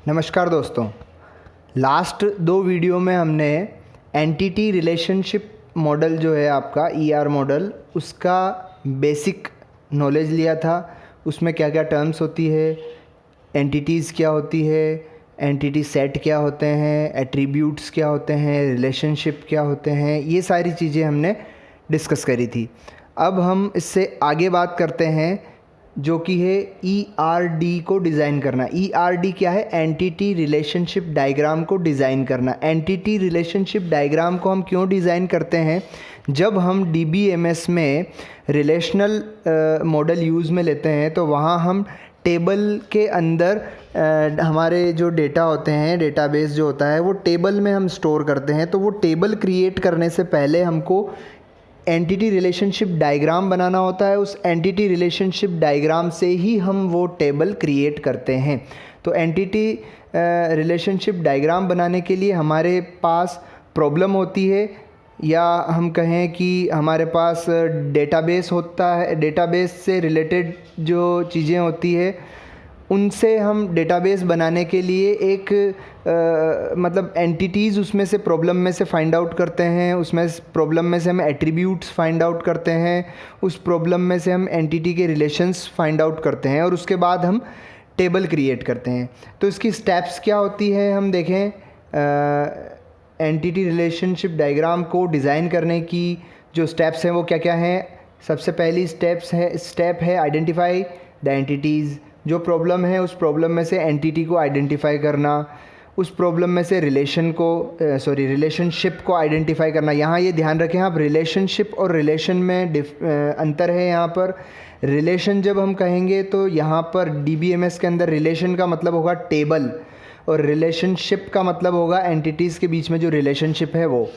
नमस्कार दोस्तों। लास्ट दो वीडियो में हमने एंटिटी रिलेशनशिप मॉडल जो है आपका ईआर मॉडल, उसका बेसिक नॉलेज लिया था। उसमें क्या क्या टर्म्स होती है, एंटिटीज़ क्या होती है, एंटिटी सेट क्या होते हैं, एट्रीब्यूट्स क्या होते हैं, रिलेशनशिप क्या होते हैं, ये सारी चीज़ें हमने डिस्कस करी थी। अब हम इससे आगे बात करते हैं जो कि है ERD को डिज़ाइन करना। ERD क्या है? एंटिटी रिलेशनशिप डायग्राम को डिज़ाइन करना। एंटिटी रिलेशनशिप डायग्राम को हम क्यों डिज़ाइन करते हैं? जब हम DBMS में रिलेशनल मॉडल यूज़ में लेते हैं तो वहाँ हम टेबल के अंदर हमारे जो डेटा होते हैं, डेटाबेस जो होता है वो टेबल में हम स्टोर करते हैं। तो वो टेबल क्रिएट करने से पहले हमको एंटिटी रिलेशनशिप डायग्राम बनाना होता है। उस एंटिटी रिलेशनशिप डायग्राम से ही हम वो टेबल क्रिएट करते हैं। तो एंटिटी रिलेशनशिप डायग्राम बनाने के लिए हमारे पास प्रॉब्लम होती है, या हम कहें कि हमारे पास डेटाबेस होता है। डेटाबेस से रिलेटेड जो चीज़ें होती है उनसे हम डेटाबेस बनाने के लिए एक मतलब एंटिटीज़ उसमें से प्रॉब्लम में से फाइंड आउट करते हैं। उसमें प्रॉब्लम में से हम एट्रीब्यूट्स फाइंड आउट करते हैं। उस प्रॉब्लम में से हम एंटिटी के रिलेशंस फाइंड आउट करते हैं और उसके बाद हम टेबल क्रिएट करते हैं। तो इसकी स्टेप्स क्या होती है हम देखें। एंटिटी रिलेशनशिप डायग्राम को डिज़ाइन करने की जो स्टेप्स हैं वो क्या क्या हैं। सबसे पहली स्टेप है आइडेंटिफाई द एंटिटीज़। जो प्रॉब्लम है उस प्रॉब्लम में से एंटिटी को आइडेंटिफाई करना, उस प्रॉब्लम में से रिलेशनशिप को आइडेंटिफाई करना। यहाँ ये ध्यान रखें आप, रिलेशनशिप और रिलेशन में अंतर है। यहाँ पर रिलेशन जब हम कहेंगे तो यहाँ पर DBMS के अंदर रिलेशन का मतलब होगा टेबल और रिलेशनशिप का मतलब होगा एंटिटीज़ के बीच में जो रिलेशनशिप है वो।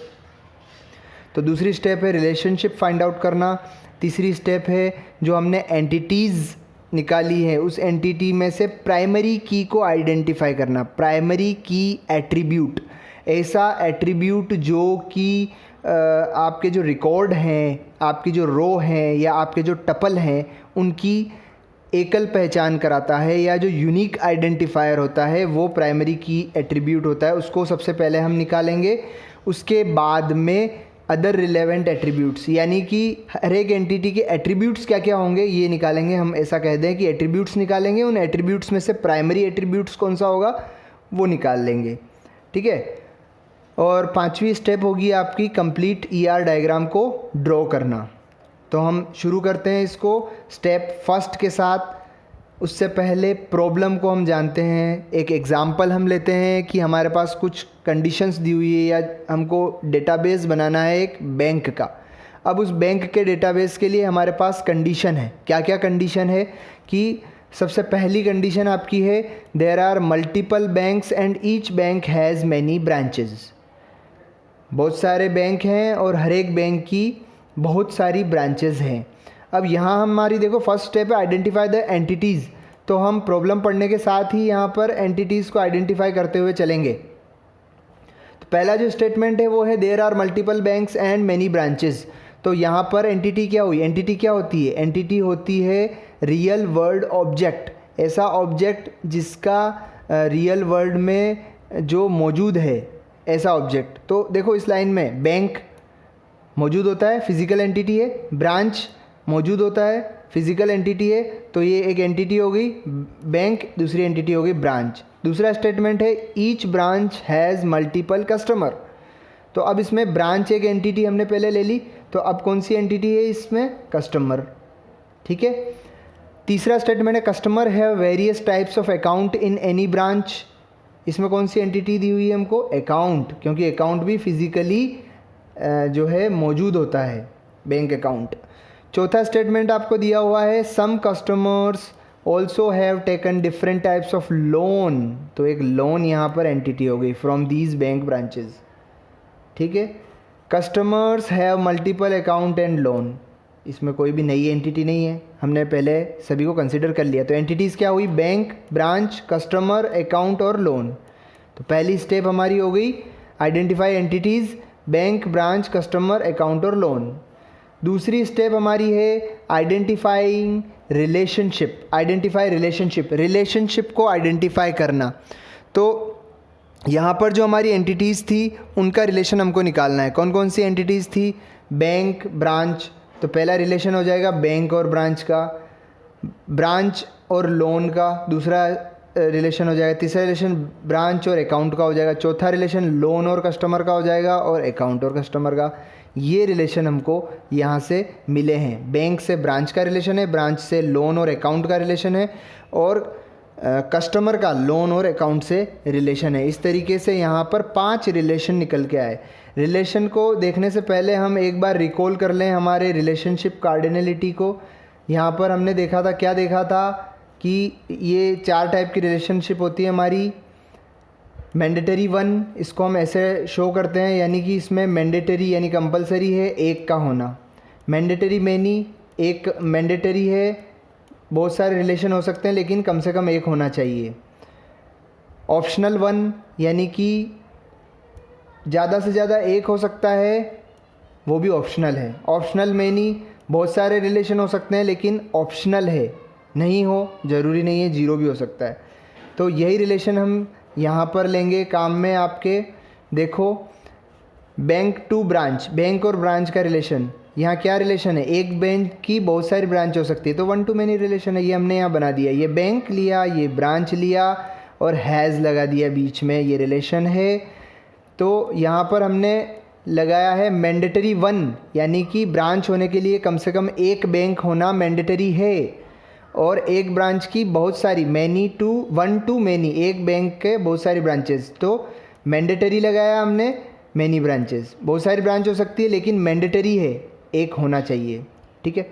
तो दूसरी स्टेप है रिलेशनशिप फाइंड आउट करना। तीसरी स्टेप है जो हमने एंटिटीज़ निकाली है उस एंटिटी में से प्राइमरी की को आइडेंटिफाई करना। प्राइमरी की एट्रीब्यूट, ऐसा एट्रीब्यूट जो कि आपके जो रिकॉर्ड हैं, आपकी जो रो हैं या आपके जो टपल हैं उनकी एकल पहचान कराता है, या जो यूनिक आइडेंटिफायर होता है वो प्राइमरी की एट्रीब्यूट होता है। उसको सबसे पहले हम निकालेंगे। उसके बाद में अदर रिलेवेंट एट्रीब्यूट्स, यानी कि हर एक एंटिटी के एट्रीब्यूट्स क्या क्या होंगे ये निकालेंगे। हम ऐसा कह दें कि एट्रीब्यूट्स निकालेंगे। उन एट्रीब्यूट्स में से प्राइमरी एट्रीब्यूट्स कौन सा होगा वो निकाल लेंगे, ठीक है। और पांचवी स्टेप होगी आपकी कंप्लीट ER डायग्राम को ड्रॉ करना। तो हम शुरू करते हैं इसको स्टेप फर्स्ट के साथ। उससे पहले प्रॉब्लम को हम जानते हैं। एक एग्ज़ाम्पल हम लेते हैं कि हमारे पास कुछ कंडीशंस दी हुई है या हमको डेटाबेस बनाना है एक बैंक का। अब उस बैंक के डेटाबेस के लिए हमारे पास कंडीशन है। क्या क्या कंडीशन है कि सबसे पहली कंडीशन आपकी है there are multiple banks and each bank has many branches. बहुत सारे बैंक हैं और हर एक बैंक की बहुत सारी ब्रांचेस हैं। अब यहाँ हमारी देखो फर्स्ट स्टेप है आइडेंटिफाई द एंटिटीज़। तो हम प्रॉब्लम पढ़ने के साथ ही यहाँ पर एंटिटीज़ को आइडेंटिफाई करते हुए चलेंगे। तो पहला जो स्टेटमेंट है वो है there are multiple banks and many branches. तो यहाँ पर एंटिटी क्या हुई? एंटिटी क्या होती है? एंटिटी होती है रियल वर्ल्ड ऑब्जेक्ट, ऐसा ऑब्जेक्ट जिसका रियल वर्ल्ड में जो मौजूद है, ऐसा ऑब्जेक्ट। तो देखो इस लाइन में बैंक मौजूद होता है, फिजिकल एंटिटी है। ब्रांच मौजूद होता है, फिजिकल एंटिटी है। तो ये एक एंटिटी हो गई बैंक, दूसरी एंटिटी हो गई ब्रांच। दूसरा स्टेटमेंट है each branch has multiple customer. तो अब इसमें ब्रांच एक एंटिटी हमने पहले ले ली, तो अब कौन सी एंटिटी है इसमें? कस्टमर, ठीक है। तीसरा स्टेटमेंट है customer have various types of account in any branch. इसमें कौन सी एंटिटी दी हुई है हमको? अकाउंट, क्योंकि अकाउंट भी फिजिकली जो है मौजूद होता है, बैंक अकाउंट। चौथा स्टेटमेंट आपको दिया हुआ है some customers also have taken different types of loan. तो एक लोन यहाँ पर एंटिटी हो गई फ्रॉम दीज बैंक ब्रांचेस, ठीक है। Customers have multiple account and loan, इसमें कोई भी नई एंटिटी नहीं है, हमने पहले सभी को कंसिडर कर लिया। तो एंटिटीज़ क्या हुई? बैंक, ब्रांच, कस्टमर, अकाउंट और लोन। तो पहली स्टेप हमारी हो गई identify entities, bank, branch, customer, account और लोन। दूसरी स्टेप हमारी है identifying relationship. Identify relationship, relationship को आइडेंटिफाई करना। तो यहाँ पर जो हमारी एंटिटीज़ थी उनका रिलेशन हमको निकालना है। कौन कौन सी एंटिटीज़ थी? Bank, branch. तो पहला रिलेशन हो जाएगा बैंक और ब्रांच का, ब्रांच और लोन का दूसरा रिलेशन हो जाएगा, तीसरा रिलेशन ब्रांच और अकाउंट का हो जाएगा, चौथा रिलेशन लोन और कस्टमर का हो जाएगा और अकाउंट और कस्टमर का। ये रिलेशन हमको यहाँ से मिले हैं। बैंक से ब्रांच का रिलेशन है, ब्रांच से लोन और अकाउंट का रिलेशन है, और कस्टमर का लोन और अकाउंट से रिलेशन है। इस तरीके से यहाँ पर 5 रिलेशन निकल के आए। रिलेशन को देखने से पहले हम एक बार रिकॉल कर लें हमारे रिलेशनशिप कार्डिनलिटी को। यहाँ पर हमने देखा था, क्या देखा था कि ये 4 टाइप की रिलेशनशिप होती है हमारी। मैंडेटरी 1, इसको हम ऐसे शो करते हैं, यानी कि इसमें मैंडेटरी यानी कंपलसरी है एक का होना। मैंडेटरी मैनी, एक मैंडेटरी है, बहुत सारे रिलेशन हो सकते हैं लेकिन कम से कम एक होना चाहिए। ऑप्शनल 1 यानी कि ज़्यादा से ज़्यादा एक हो सकता है, वो भी ऑप्शनल है। ऑप्शनल मैनी, बहुत सारे रिलेशन हो सकते हैं लेकिन ऑप्शनल है, नहीं हो ज़रूरी नहीं है, 0 भी हो सकता है। तो यही रिलेशन हम यहाँ पर लेंगे काम में आपके। देखो, बैंक टू ब्रांच, बैंक और ब्रांच का रिलेशन, यहाँ क्या रिलेशन है? एक बैंक की बहुत सारी ब्रांच हो सकती है, तो 1 to many रिलेशन है। ये हमने यहाँ बना दिया, ये बैंक लिया, ये ब्रांच लिया और हैज़ लगा दिया बीच में, ये रिलेशन है। तो यहाँ पर हमने लगाया है मैंडेटरी 1, यानी कि ब्रांच होने के लिए कम से कम एक बैंक होना मैंडेटरी है, और एक ब्रांच की बहुत सारी, मैनी टू 1 to many, एक बैंक के बहुत सारी ब्रांचेस। तो मैंडेटरी लगाया हमने, मैनी ब्रांचेस, बहुत सारी ब्रांच हो सकती है लेकिन मैंडेटरी है, एक होना चाहिए। ठीक है।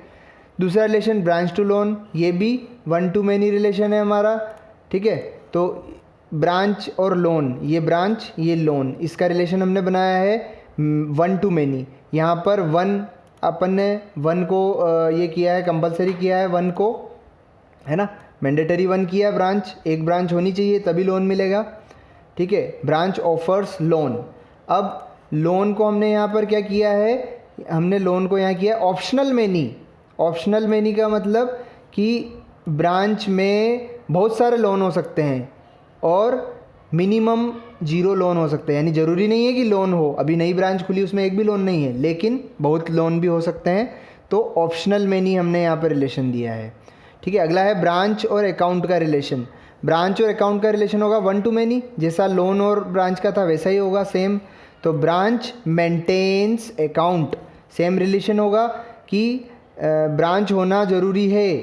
दूसरा रिलेशन ब्रांच टू लोन, ये भी 1 to many रिलेशन है हमारा। ठीक है। तो ब्रांच और लोन, ये ब्रांच ये लोन, इसका रिलेशन हमने बनाया है 1 to many। यहाँ पर 1 अपन ने 1 को ये किया है, कंपलसरी किया है 1 को, है ना, मैंडेटरी 1 किया। ब्रांच, एक ब्रांच होनी चाहिए तभी लोन मिलेगा। ठीक है। Branch offers loan. अब लोन को हमने यहाँ पर क्या किया है, हमने लोन को यहाँ किया ऑप्शनल मैनी। ऑप्शनल मैनी का मतलब कि ब्रांच में बहुत सारे लोन हो सकते हैं और मिनिमम 0 लोन हो सकते हैं, यानी ज़रूरी नहीं है कि लोन हो। अभी नई ब्रांच खुली उसमें एक भी लोन नहीं है, लेकिन बहुत लोन भी हो सकते हैं। तो ऑप्शनल मैनी हमने यहाँ पर रिलेशन दिया है। ठीक है। अगला है ब्रांच और अकाउंट का रिलेशन। ब्रांच और अकाउंट का रिलेशन होगा 1 to many, जैसा लोन और ब्रांच का था वैसा ही होगा, सेम। तो branch maintains account, same relation होगा कि ब्रांच होना ज़रूरी है।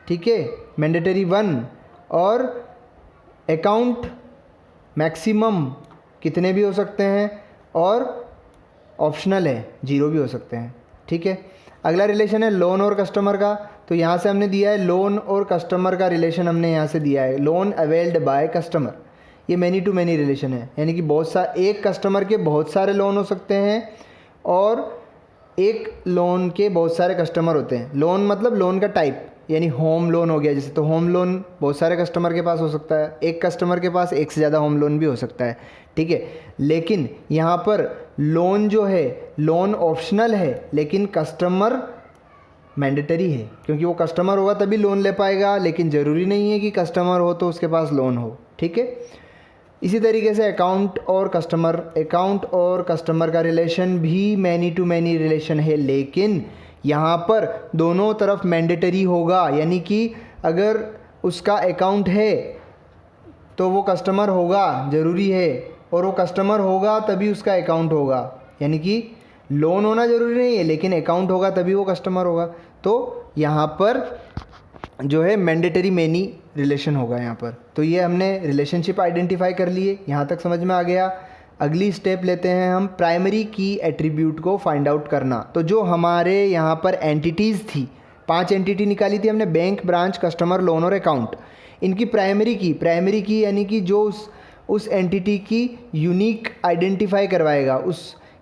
ठीक है, मैंडेटरी 1। और अकाउंट मैक्सिमम कितने भी हो सकते हैं और ऑप्शनल है, 0 भी हो सकते हैं। ठीक है। अगला रिलेशन है लोन और कस्टमर का। तो यहाँ से हमने दिया है लोन और कस्टमर का रिलेशन, हमने यहाँ से दिया है लोन अवेल्ड बाय कस्टमर। ये मैनी टू मैनी रिलेशन है, यानी कि एक कस्टमर के बहुत सारे लोन हो सकते हैं और एक लोन के बहुत सारे कस्टमर होते हैं। लोन मतलब लोन का टाइप, यानी होम लोन हो गया जैसे, तो होम लोन बहुत सारे कस्टमर के पास हो सकता है, एक कस्टमर के पास एक से ज़्यादा होम लोन भी हो सकता है। ठीक है। लेकिन यहाँ पर लोन जो है, लोन ऑप्शनल है लेकिन कस्टमर मैंडेटरी है, क्योंकि वो कस्टमर होगा तभी लोन ले पाएगा, लेकिन ज़रूरी नहीं है कि कस्टमर हो तो उसके पास लोन हो। ठीक है। इसी तरीके से अकाउंट और कस्टमर का रिलेशन भी मैनी टू मैनी रिलेशन है, लेकिन यहाँ पर दोनों तरफ मैंडेटरी होगा, यानी कि अगर उसका अकाउंट है तो वो कस्टमर होगा, ज़रूरी है, और वो कस्टमर होगा तभी उसका अकाउंट होगा, यानी कि लोन होना ज़रूरी नहीं है लेकिन अकाउंट होगा तभी वो कस्टमर होगा। तो यहाँ पर जो है मैंडेटरी मैनी रिलेशन होगा यहाँ पर। तो ये हमने रिलेशनशिप आइडेंटिफाई कर लिए, यहाँ तक समझ में आ गया। अगली स्टेप लेते हैं हम प्राइमरी की एट्रीब्यूट को फाइंड आउट करना। तो जो हमारे यहाँ पर एंटिटीज़ थी, 5 एंटिटी निकाली थी हमने, बैंक, ब्रांच, कस्टमर, लोन और अकाउंट। इनकी प्राइमरी की यानी कि जो उस एंटिटी की यूनिक आइडेंटिफाई करवाएगा,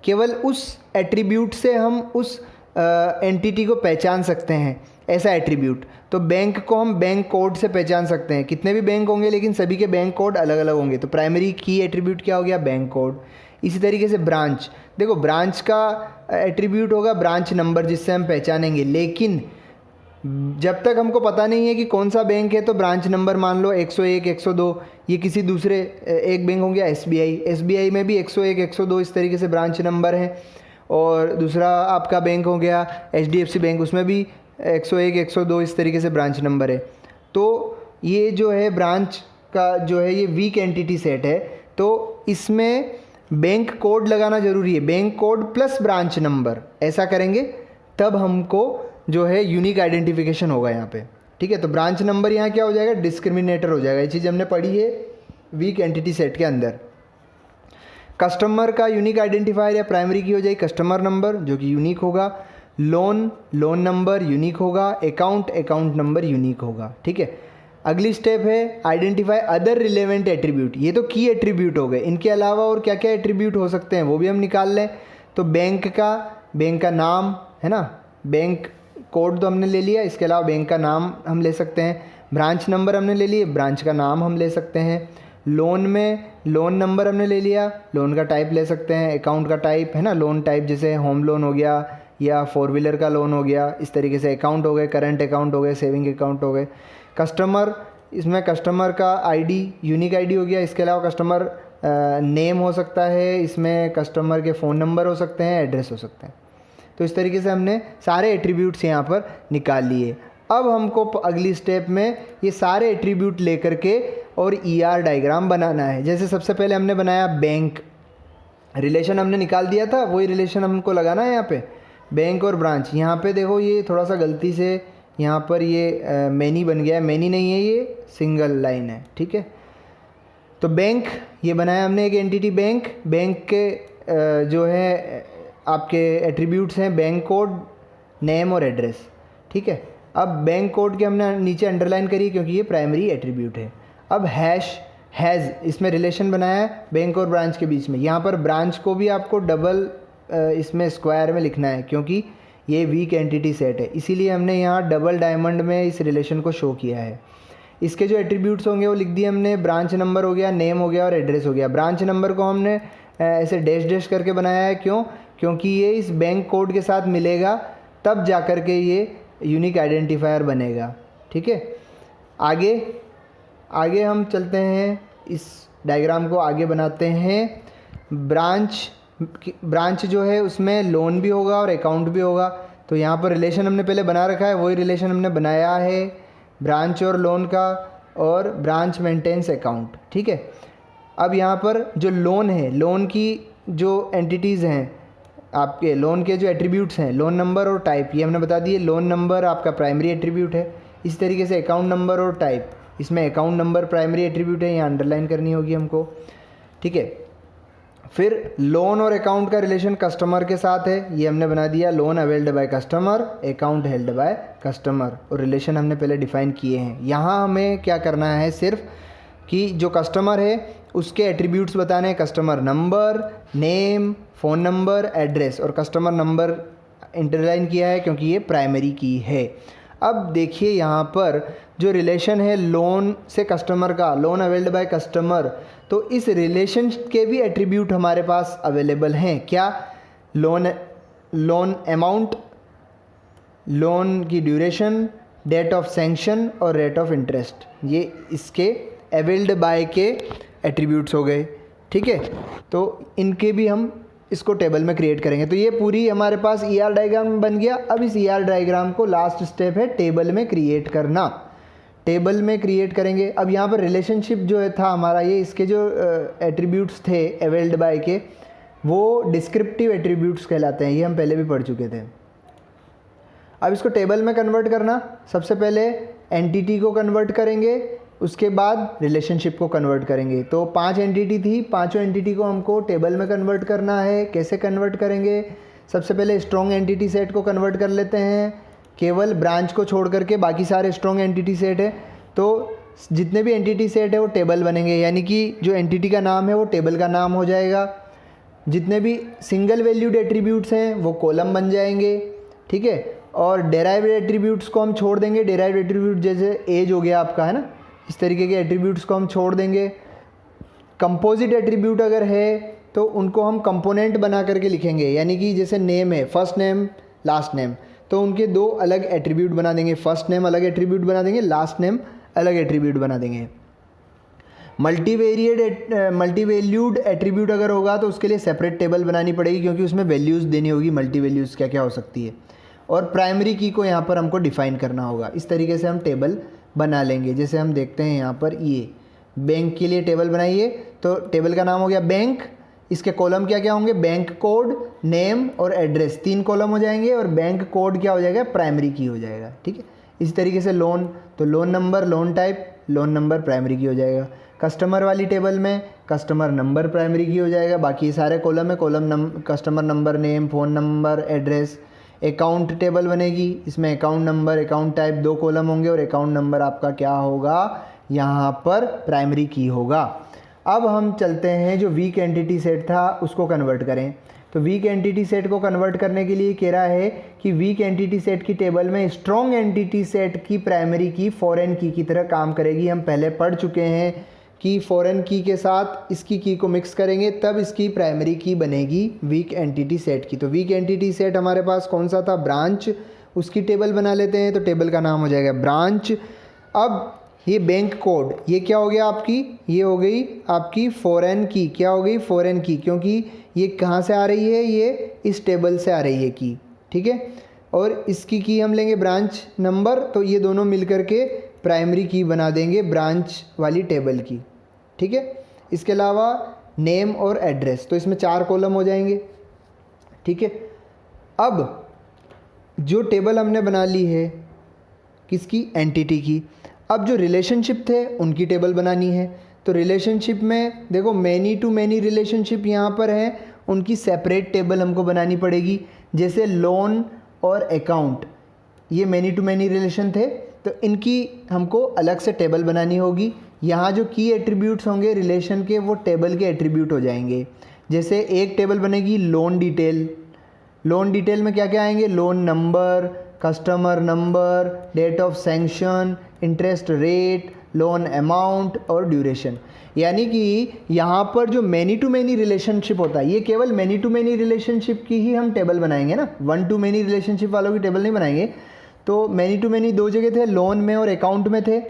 केवल उस एट्रीब्यूट से हम उस एंटिटी को पहचान सकते हैं, ऐसा एट्रीब्यूट। तो बैंक को हम बैंक कोड से पहचान सकते हैं, कितने भी बैंक होंगे लेकिन सभी के बैंक कोड अलग अलग होंगे। तो प्राइमरी की एट्रीब्यूट क्या हो गया? Bank code. इसी तरीके से ब्रांच, देखो ब्रांच का एट्रीब्यूट होगा ब्रांच नंबर, जिससे हम पहचानेंगे, लेकिन जब तक हमको पता नहीं है कि कौन सा बैंक है तो ब्रांच नंबर मान लो 101, 102, ये किसी दूसरे एक बैंक हो गया एसबीआई में भी 101, 102 इस तरीके से ब्रांच नंबर है। और दूसरा आपका बैंक हो गया एचडीएफसी बैंक, उसमें भी 101, 102 इस तरीके से ब्रांच नंबर है। तो ये जो है ब्रांच का जो है ये वीक एंटिटी सेट है, तो इसमें बैंक कोड लगाना ज़रूरी है, bank code plus branch number, ऐसा करेंगे तब हमको जो है यूनिक आइडेंटिफिकेशन होगा यहाँ पे। ठीक है, तो ब्रांच नंबर यहाँ क्या हो जाएगा, डिस्क्रिमिनेटर हो जाएगा। ये चीज़ हमने पढ़ी है वीक एंटिटी सेट के अंदर। कस्टमर का यूनिक आइडेंटिफायर या प्राइमरी की हो जाएगी कस्टमर नंबर जो कि यूनिक होगा, लोन नंबर यूनिक होगा, अकाउंट नंबर यूनिक होगा। ठीक है, अगली स्टेप है आइडेंटिफाई अदर रिलेवेंट एट्रीब्यूट। ये तो की एट्रीब्यूट हो गए, इनके अलावा और क्या क्या एट्रीब्यूट हो सकते हैं वो भी हम निकाल लें। तो बैंक का नाम है ना, बैंक कोड तो हमने ले लिया, इसके अलावा बैंक का नाम हम ले सकते हैं। ब्रांच नंबर हमने ले लिए, ब्रांच का नाम हम ले सकते हैं। लोन में लोन नंबर हमने ले लिया, लोन का टाइप ले सकते हैं। अकाउंट का टाइप है ना, लोन टाइप जैसे होम लोन हो गया या 4 व्हीलर का लोन हो गया, इस तरीके से अकाउंट हो गए, करंट अकाउंट हो गए, सेविंग अकाउंट हो गए। कस्टमर, इसमें कस्टमर का आईडी यूनिक आईडी हो गया, इसके अलावा कस्टमर नेम हो सकता है, इसमें कस्टमर के फ़ोन नंबर हो सकते हैं, एड्रेस हो सकते हैं। तो इस तरीके से हमने सारे एट्रीब्यूट्स यहाँ पर निकाल लिए। अब हमको अगली स्टेप में ये सारे एट्रीब्यूट लेकर के और ईआर डायग्राम बनाना है। जैसे सबसे पहले हमने बनाया बैंक, रिलेशन हमने निकाल दिया था, वही रिलेशन हमको लगाना है यहाँ पे, बैंक और ब्रांच। यहाँ पे देखो ये थोड़ा सा गलती से यहाँ पर ये मैनी बन गया है, मैनी नहीं है, ये सिंगल लाइन है। ठीक है, तो बैंक ये बनाया हमने एक एंटिटी बैंक के जो है आपके एट्रीब्यूट्स हैं बैंक कोड, नेम और एड्रेस। ठीक है, अब बैंक कोड के हमने नीचे अंडरलाइन करी क्योंकि ये प्राइमरी एट्रीब्यूट है। अब हैज़ इसमें रिलेशन बनाया है बैंक और ब्रांच के बीच में। यहाँ पर ब्रांच को भी आपको डबल इसमें स्क्वायर में लिखना है क्योंकि ये वीक एंटिटी सेट है, इसीलिए हमने यहाँ डबल डायमंड में इस रिलेशन को शो किया है। इसके जो एट्रीब्यूट्स होंगे वो लिख दिए हमने, ब्रांच नंबर हो गया, नेम हो गया और एड्रेस हो गया। ब्रांच नंबर को हमने ऐसे डैश करके बनाया है, क्योंकि ये इस बैंक कोड के साथ मिलेगा तब जा कर के ये यूनिक आइडेंटिफायर बनेगा। ठीक है, आगे हम चलते हैं, इस डायग्राम को आगे बनाते हैं। ब्रांच जो है उसमें लोन भी होगा और अकाउंट भी होगा। तो यहाँ पर रिलेशन हमने पहले बना रखा है, वही रिलेशन हमने बनाया है ब्रांच और लोन का, और ब्रांच मेंटेन्स अकाउंट। ठीक है, अब यहाँ पर जो लोन है, लोन की जो एंटिटीज़ हैं, आपके लोन के जो एट्रीब्यूट्स हैं, लोन नंबर और टाइप, ये हमने बता दिए। लोन नंबर आपका प्राइमरी एट्रीब्यूट है। इस तरीके से अकाउंट नंबर और टाइप, इसमें अकाउंट नंबर प्राइमरी एट्रीब्यूट है, यहाँ अंडरलाइन करनी होगी हमको। ठीक है, फिर लोन और अकाउंट का रिलेशन कस्टमर के साथ है, ये हमने बना दिया, loan availed by customer, account held by customer, और रिलेशन हमने पहले डिफाइन किए हैं। यहाँ हमें क्या करना है सिर्फ कि जो कस्टमर है उसके एट्रीब्यूट्स बताने हैं, customer number, name, phone number, address, और कस्टमर नंबर इंटरलाइन किया है क्योंकि ये प्राइमरी की है। अब देखिए यहाँ पर जो रिलेशन है लोन से कस्टमर का, लोन अवेल्ड बाय कस्टमर, तो इस रिलेशन के भी एट्रीब्यूट हमारे पास अवेलेबल हैं। क्या? लोन अमाउंट, लोन की ड्यूरेशन, डेट ऑफ सैंक्शन और रेट ऑफ इंटरेस्ट, ये इसके अवेल्ड बाय के एट्रीब्यूट्स हो गए। ठीक है, तो इनके भी हम इसको टेबल में क्रिएट करेंगे। तो ये पूरी हमारे पास ईआर डायग्राम बन गया। अब इस ईआर डायग्राम को लास्ट स्टेप है टेबल में क्रिएट करना। टेबल में क्रिएट करेंगे। अब यहाँ पर रिलेशनशिप जो है था हमारा, ये इसके जो एट्रीब्यूट्स थे अवेल्ड बाय के, वो डिस्क्रिप्टिव एट्रीब्यूट्स कहलाते हैं, ये हम पहले भी पढ़ चुके थे। अब इसको टेबल में कन्वर्ट करना, सबसे पहले एंटिटी को कन्वर्ट करेंगे, उसके बाद रिलेशनशिप को कन्वर्ट करेंगे। तो 5 एंटिटी थी, पांचों एंटिटी को हमको टेबल में कन्वर्ट करना है। कैसे कन्वर्ट करेंगे? सबसे पहले स्ट्रॉन्ग एंटिटी सेट को कन्वर्ट कर लेते हैं, केवल ब्रांच को छोड़ करके बाकी सारे स्ट्रॉन्ग एंटिटी सेट है। तो जितने भी एंटिटी सेट है वो टेबल बनेंगे, यानी कि जो एंटिटी का नाम है वो टेबल का नाम हो जाएगा। जितने भी सिंगल वैल्यूड एट्रीब्यूट्स हैं वो कॉलम बन जाएंगे। ठीक है, और डेराइव्ड एट्रीब्यूट्स को हम छोड़ देंगे। डेराइव्ड एट्रीब्यूट जैसे एज हो गया आपका, है ना, इस तरीके के एट्रीब्यूट्स को हम छोड़ देंगे। कंपोजिट एट्रीब्यूट अगर है तो उनको हम कंपोनेंट बना करके लिखेंगे, यानी कि जैसे नेम है, फर्स्ट नेम लास्ट नेम, तो उनके दो अलग एट्रीब्यूट बना देंगे, फर्स्ट नेम अलग एट्रीब्यूट बना देंगे, लास्ट नेम अलग एट्रीब्यूट बना देंगे। मल्टीवैल्यूड एट्रीब्यूट अगर होगा तो उसके लिए सेपरेट टेबल बनानी पड़ेगी, क्योंकि उसमें वैल्यूज़ देनी होगी, मल्टी वैल्यूज़ क्या क्या हो सकती है, और प्राइमरी की को यहाँ पर हमको डिफ़ाइन करना होगा। इस तरीके से हम टेबल बना लेंगे। जैसे हम देखते हैं यहाँ पर ये बैंक के लिए टेबल बनाइए, तो टेबल का नाम हो गया बैंक, इसके कॉलम क्या क्या होंगे, बैंक कोड, नेम और एड्रेस, 3 कॉलम हो जाएंगे, और बैंक कोड क्या हो जाएगा, प्राइमरी की हो जाएगा। ठीक है, इस तरीके से लोन, तो loan number, loan type, loan number primary की हो जाएगा। कस्टमर वाली टेबल में कस्टमर नंबर प्राइमरी की हो जाएगा, बाकी ये सारे कॉलम है, customer number, name, phone number, address. Account table बनेगी, इसमें account number, account type 2 column होंगे, और अकाउंट नंबर आपका क्या होगा, यहाँ पर प्राइमरी की होगा। अब हम चलते हैं जो वीक एंटिटी सेट था उसको कन्वर्ट करें। तो वीक एंटिटी सेट को कन्वर्ट करने के लिए कह रहा है कि वीक एंटिटी सेट की टेबल में स्ट्रॉन्ग एंटिटी सेट की प्राइमरी की फॉरेन की तरह काम करेगी। हम पहले पढ़ चुके हैं कि फॉरेन की के साथ इसकी की को मिक्स करेंगे तब इसकी प्राइमरी की बनेगी वीक एंटिटी सेट की। तो वीक एंटिटी सेट हमारे पास कौन सा था, ब्रांच, उसकी टेबल बना लेते हैं। तो टेबल का नाम हो जाएगा ब्रांच। अब ये बैंक कोड, ये क्या हो गया आपकी, ये हो गई आपकी फॉरेन की, क्या हो गई, फॉरेन की, क्योंकि ये कहाँ से आ रही है, ये इस टेबल से आ रही है की। ठीक है, और इसकी की हम लेंगे ब्रांच नंबर, तो ये दोनों मिलकर के प्राइमरी की बना देंगे ब्रांच वाली टेबल की। ठीक है, इसके अलावा नेम और एड्रेस, तो इसमें 4 कॉलम हो जाएंगे। ठीक है, अब जो टेबल हमने बना ली है किसकी, एंटिटी की। अब जो रिलेशनशिप थे उनकी टेबल बनानी है। तो रिलेशनशिप में देखो मैनी टू मैनी रिलेशनशिप यहाँ पर है, उनकी सेपरेट टेबल हमको बनानी पड़ेगी। जैसे लोन और अकाउंट, ये मैनी टू मैनी रिलेशन थे, तो इनकी हमको अलग से टेबल बनानी होगी। यहाँ जो की एट्रीब्यूट्स होंगे रिलेशन के, वो टेबल के एट्रीब्यूट हो जाएंगे। जैसे एक टेबल बनेगी लोन डिटेल, लोन डिटेल में क्या क्या आएंगे, loan number, customer number, date of sanction, interest rate, loan amount और ड्यूरेशन। यानी कि यहाँ पर जो मैनी टू मैनी रिलेशनशिप होता है, ये केवल मैनी टू मैनी रिलेशनशिप की ही हम टेबल बनाएंगे ना, 1 टू मैनी रिलेशनशिप वालों की टेबल नहीं बनाएंगे। तो मैनी टू मैनी 2 जगह थे, लोन में और अकाउंट में थे।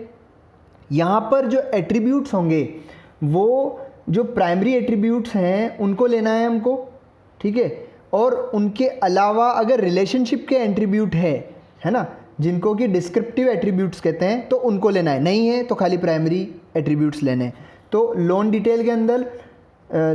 यहाँ पर जो एट्रीब्यूट्स होंगे वो जो प्राइमरी एट्रीब्यूट्स हैं उनको लेना है हमको। ठीक है, और उनके अलावा अगर रिलेशनशिप के एट्रीब्यूट है ना, जिनको कि डिस्क्रिप्टिव एट्रीब्यूट्स कहते हैं, तो उनको लेना है, नहीं है तो खाली प्राइमरी एट्रीब्यूट्स लेने हैं। तो लोन डिटेल के अंदर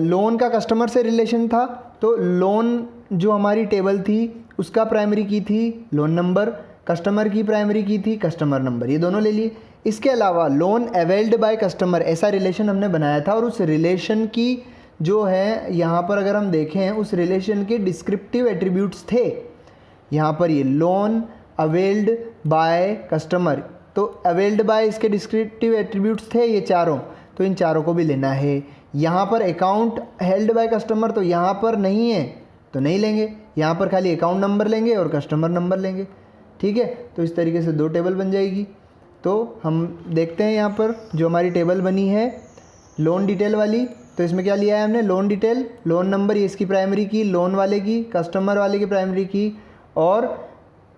लोन का कस्टमर से रिलेशन था, तो लोन जो हमारी टेबल थी उसका प्राइमरी की थी लोन नंबर, कस्टमर की प्राइमरी की थी कस्टमर नंबर, ये दोनों ले लिए। इसके अलावा लोन अवेल्ड बाय कस्टमर, ऐसा रिलेशन हमने बनाया था, और उस रिलेशन की जो है यहाँ पर अगर हम देखें उस रिलेशन के डिस्क्रिप्टिव एट्रीब्यूट्स थे यहाँ पर, ये लोन अवेल्ड बाय कस्टमर, तो अवेल्ड बाय इसके डिस्क्रिप्टिव एट्रीब्यूट्स थे ये चारों, तो इन चारों को भी लेना है। यहाँ पर अकाउंट हेल्ड बाय कस्टमर, तो यहाँ पर नहीं है तो नहीं लेंगे, यहाँ पर खाली अकाउंट नंबर लेंगे और कस्टमर नंबर लेंगे। ठीक है, तो इस तरीके से 2 टेबल बन जाएगी। तो हम देखते हैं यहाँ पर जो हमारी टेबल बनी है लोन डिटेल वाली, तो इसमें क्या लिया है हमने, लोन डिटेल, लोन नंबर ये इसकी प्राइमरी की, लोन वाले की, कस्टमर वाले की प्राइमरी की, और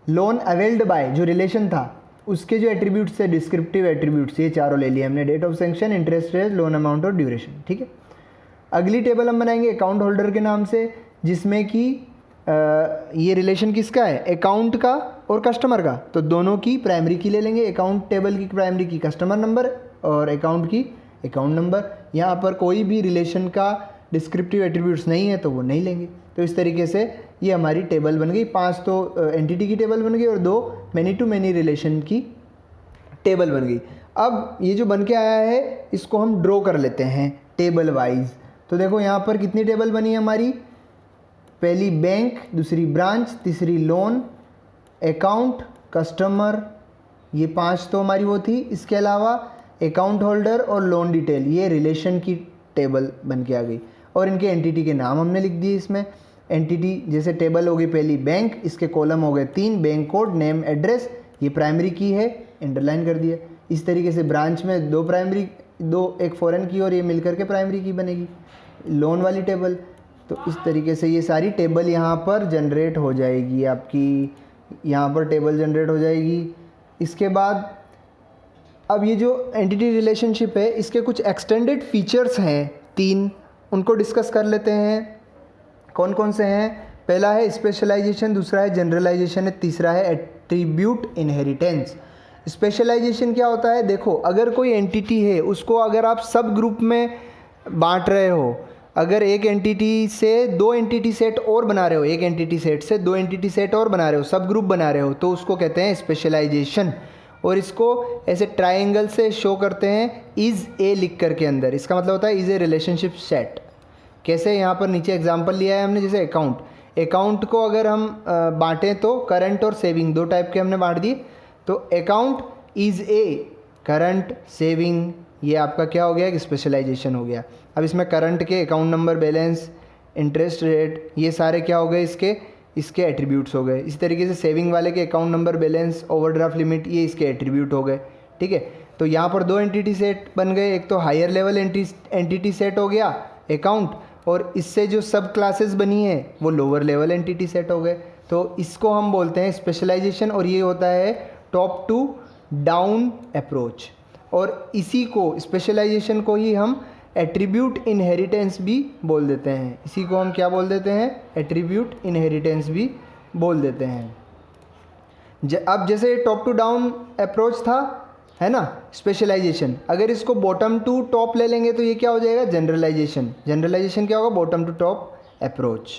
लोन अवेल्ड बाय जो रिलेशन था उसके जो एट्रीब्यूट्स थे डिस्क्रिप्टिव एट्रीब्यूट्स, ये चारों ले लिए हमने, date of sanction, interest rate, loan amount और ड्यूरेशन। ठीक है, अगली टेबल हम बनाएंगे अकाउंट होल्डर के नाम से, जिसमें कि ये रिलेशन किसका है, अकाउंट का और कस्टमर का, तो दोनों की प्राइमरी की ले लेंगे। अकाउंट टेबल की प्राइमरी की कस्टमर नंबर और अकाउंट की अकाउंट नंबर। यहाँ पर कोई भी रिलेशन का डिस्क्रिप्टिव एट्रीब्यूट्स नहीं है तो वो नहीं लेंगे। तो इस तरीके से ये हमारी टेबल बन गई, 5 तो एंटिटी की टेबल बन गई और 2 मैनी टू मैनी रिलेशन की टेबल बन गई। अब ये जो बन के आया है इसको हम ड्रॉ कर लेते हैं टेबल वाइज। तो देखो यहाँ पर कितनी टेबल बनी है हमारी, पहली बैंक, दूसरी ब्रांच, तीसरी लोन, अकाउंट, कस्टमर, ये 5 तो हमारी वो थी। इसके अलावा अकाउंट होल्डर और लोन डिटेल, ये रिलेशन की टेबल बन के आ गई, और इनके एंटिटी के नाम हमने लिख दिए इसमें। एंटिटी जैसे टेबल हो गई पहली बैंक, इसके कॉलम हो गए 3, बैंक कोड, नेम, एड्रेस, ये प्राइमरी की है, इंडरलाइन कर दिया। इस तरीके से ब्रांच में 2 प्राइमरी, 2 एक फॉरेन की और ये मिलकर के प्राइमरी की बनेगी लोन वाली टेबल। तो इस तरीके से ये सारी टेबल यहाँ पर जनरेट हो जाएगी आपकी यहाँ पर टेबल जनरेट हो जाएगी। इसके बाद अब ये जो एंटिटी रिलेशनशिप है इसके कुछ एक्सटेंडेड फीचर्स हैं 3, उनको डिस्कस कर लेते हैं। कौन कौन से हैं? पहला है स्पेशलाइजेशन, दूसरा है जनरलाइजेशन, तीसरा है एट्रीब्यूट इनहेरिटेंस। स्पेशलाइजेशन क्या होता है? देखो, अगर कोई एंटिटी है उसको अगर आप सब ग्रुप में बांट रहे हो, अगर एक एंटिटी से 2 एंटिटी सेट और बना रहे हो, एक एंटिटी सेट से 2 एंटिटी सेट और बना रहे हो, सब ग्रुप बना रहे हो, तो उसको कहते हैं स्पेशलाइजेशन। और इसको ऐसे ट्राइंगल से शो करते हैं इज़ ए लिख कर के अंदर। इसका मतलब होता है इज़ ए रिलेशनशिप सेट। कैसे? यहाँ पर नीचे एग्जांपल लिया है हमने, जैसे अकाउंट को अगर हम बांटें तो करंट और सेविंग 2 टाइप के हमने बांट दिए। तो account is a current saving, ये आपका क्या हो गया? एक स्पेशलाइजेशन हो गया। अब इसमें करंट के account number, balance, interest rate, ये सारे क्या हो गए? इसके एट्रीब्यूट्स हो गए। इसी तरीके से सेविंग वाले के account number, balance, overdraft limit, ये इसके एट्रीब्यूट हो गए। ठीक है, तो यहाँ पर 2 एंटिटी सेट बन गए। एक तो हायर लेवल एंटिटी सेट हो गया अकाउंट, और इससे जो सब क्लासेस बनी है वो लोअर लेवल एंटिटी सेट हो गए। तो इसको हम बोलते हैं स्पेशलाइजेशन, और ये होता है टॉप टू डाउन अप्रोच। और इसी को, स्पेशलाइजेशन को ही हम एट्रीब्यूट इनहेरिटेंस भी बोल देते हैं। इसी को हम क्या बोल देते हैं? एट्रीब्यूट इनहेरिटेंस भी बोल देते हैं। अब जैसे टॉप टू डाउन अप्रोच था, है ना, स्पेशलाइजेशन, अगर इसको बॉटम टू टॉप ले लेंगे तो ये क्या हो जाएगा? जनरलाइजेशन। जनरलाइजेशन क्या होगा? Bottom to top approach.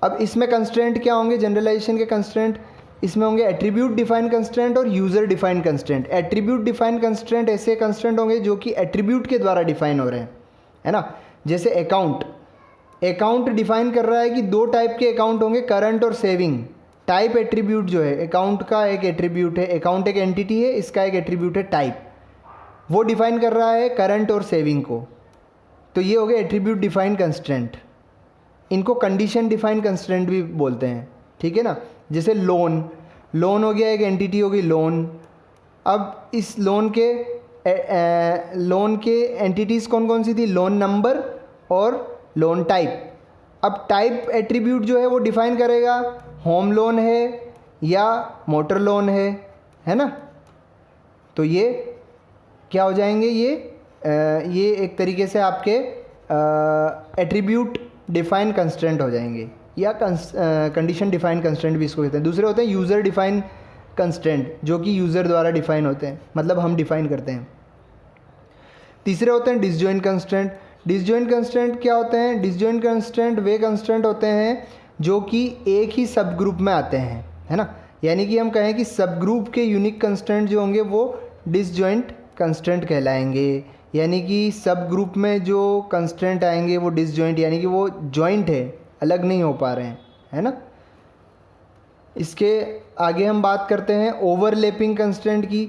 अब इसमें कंस्ट्रेंट क्या होंगे? जनरलाइजेशन के कंस्ट्रेंट इसमें होंगे एट्रीब्यूट डिफाइन कंस्ट्रेंट और user define constraint. Attribute define constraint ऐसे कंस्ट्रेंट होंगे जो कि एट्रीब्यूट के द्वारा डिफाइन हो रहे हैं, है ना। जैसे अकाउंट डिफाइन कर रहा है कि 2 टाइप के अकाउंट होंगे, करंट और सेविंग। टाइप एट्रीब्यूट जो है अकाउंट का एक एट्रीब्यूट है, अकाउंट एक एंटिटी है, इसका एक एट्रीब्यूट है टाइप, वो डिफाइन कर रहा है करंट और सेविंग को। तो ये हो गया एट्रीब्यूट डिफाइन कंस्ट्रेंट। इनको कंडीशन डिफाइन कंस्ट्रेंट भी बोलते हैं, ठीक है ना। जैसे लोन हो गया, एक एंटिटी होगी लोन। अब इस लोन के एंटिटीज़ कौन कौन सी थी? लोन नंबर और लोन टाइप। अब टाइप एट्रीब्यूट जो है वो डिफाइन करेगा होम लोन है या मोटर लोन है ना। तो ये क्या हो जाएंगे? ये एक तरीके से आपके एट्रीब्यूट डिफाइन कंस्ट्रेंट हो जाएंगे, या कंडीशन डिफाइन कंस्ट्रेंट भी इसको कहते हैं। दूसरे होते हैं यूज़र डिफाइन कंस्ट्रेंट, जो कि यूज़र द्वारा डिफाइन होते हैं, मतलब हम डिफाइन करते हैं। तीसरे होते हैं डिसजॉइंट कंस्ट्रेंट। डिसजॉइंट कंस्ट्रेंट क्या होते हैं? डिसजॉइंट कंस्ट्रेंट वे कंस्ट्रेंट होते हैं जो कि एक ही सब ग्रुप में आते हैं, है ना। यानी कि हम कहें कि सब ग्रुप के यूनिक कंस्ट्रेंट जो होंगे वो डिसजॉइंट कंस्ट्रेंट कहलाएंगे। यानी कि सब ग्रुप में जो कंस्ट्रेंट आएंगे वो डिसजॉइंट, यानी कि वो जॉइंट है, अलग नहीं हो पा रहे हैं, है ना। इसके आगे हम बात करते हैं ओवरलैपिंग कंस्ट्रेंट की।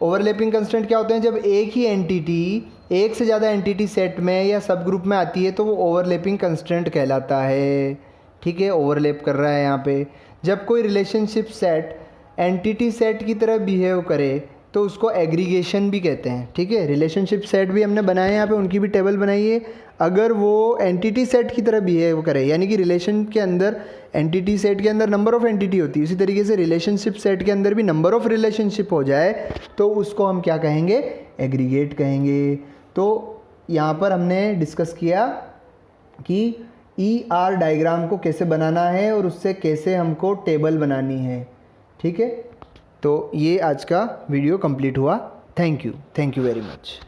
ओवरलैपिंग कंस्ट्रेंट क्या होते हैं? जब एक ही एंटिटी एक से ज़्यादा एंटिटी सेट में या सब ग्रुप में आती है तो वो ओवरलैपिंग कंस्ट्रेंट कहलाता है, ठीक है। ओवरलैप कर रहा है यहाँ पे। जब कोई रिलेशनशिप सेट एंटिटी सेट की तरह बिहेव करे तो उसको एग्रीगेशन भी कहते हैं, ठीक है। रिलेशनशिप सेट भी हमने बनाए यहाँ पे, उनकी भी टेबल बनाई है। अगर वो एंटिटी सेट की तरह बिहेव करे, यानी कि रिलेशन के अंदर एंटिटी सेट के अंदर नंबर ऑफ़ एंटिटी होती है, उसी तरीके से रिलेशनशिप सेट के अंदर भी नंबर ऑफ़ रिलेशनशिप हो जाए तो उसको हम क्या कहेंगे? एग्रीगेट कहेंगे। तो यहाँ पर हमने डिस्कस किया कि ER डायग्राम को कैसे बनाना है और उससे कैसे हमको टेबल बनानी है, ठीक है। तो ये आज का वीडियो कंप्लीट हुआ। Thank you very much.